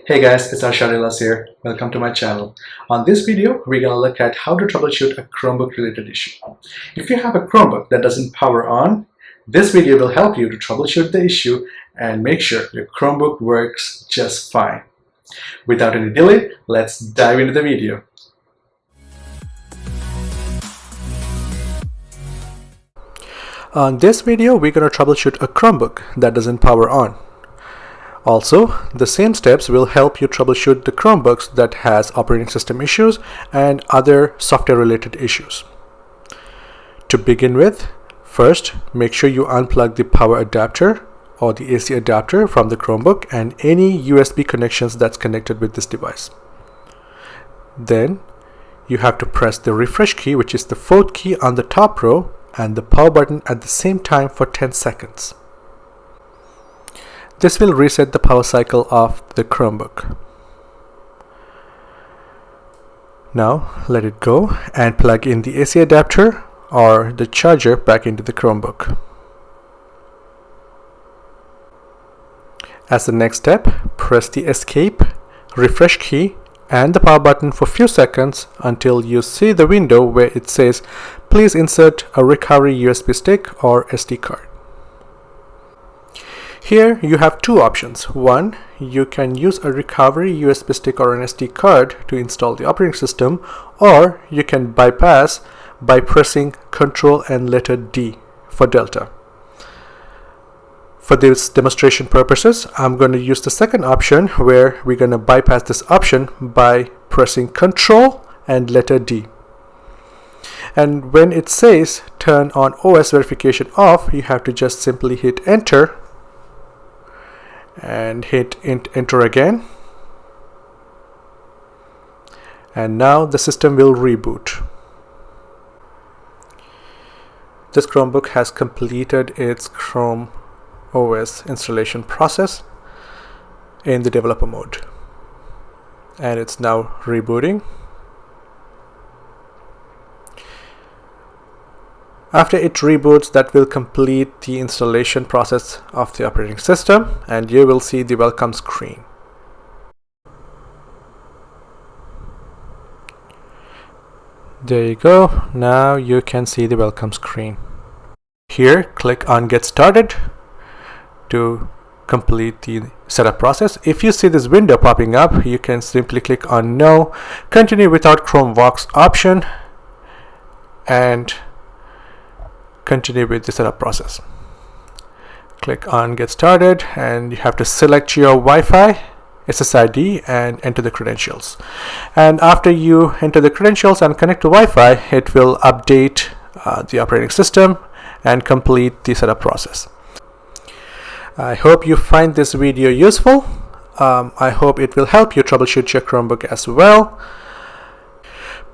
Hey guys, it's Arshadilas here. Welcome to my channel. On this video, we're going to look at how to troubleshoot a Chromebook related issue. If you have a Chromebook that doesn't power on, this video will help you to troubleshoot the issue and make sure your Chromebook works just fine. Without any delay, let's dive into the video. On this video, we're going to troubleshoot a Chromebook that doesn't power on. Also, the same steps will help you troubleshoot the Chromebooks that has operating system issues and other software related issues. To begin with, first make sure you unplug the power adapter or the AC adapter from the Chromebook and any USB connections that's connected with this device. Then you have to press the refresh key, which is the fourth key on the top row, and the power button at the same time for 10 seconds. This will reset the power cycle of the Chromebook. Now let it go and plug in the AC adapter or the charger back into the Chromebook. As the next step, press the escape, refresh key and the power button for a few seconds until you see the window where it says please insert a recovery USB stick or SD card. Here you have two options. One, you can use a recovery USB stick or an SD card to install the operating system, or you can bypass by pressing Ctrl and letter D for Delta. For this demonstration purposes, I'm going to use the second option where we're going to bypass this option by pressing Ctrl and letter D. And when it says turn on OS verification off, you have to just simply hit enter and hit enter again, and now the system will reboot. This Chromebook has completed its Chrome OS installation process in the developer mode, and it's now rebooting. After it reboots, that will complete the installation process of the operating system, and you will see the welcome screen. There you go. Now you can see the welcome screen. Here, click on Get Started to complete the setup process. If you see this window popping up, you can simply click on No, Continue Without Chromebox option, and continue with the setup process. Click on Get Started and you have to select your Wi-Fi SSID and enter the credentials. And after you enter the credentials and connect to Wi-Fi, it will update the operating system and complete the setup process. I hope you find this video useful. I hope it will help you troubleshoot your Chromebook as well.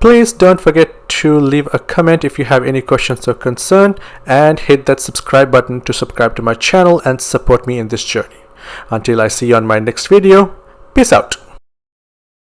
Please don't forget to leave a comment if you have any questions or concern, and hit that subscribe button to subscribe to my channel and support me in this journey. Until I see you on my next video, peace out.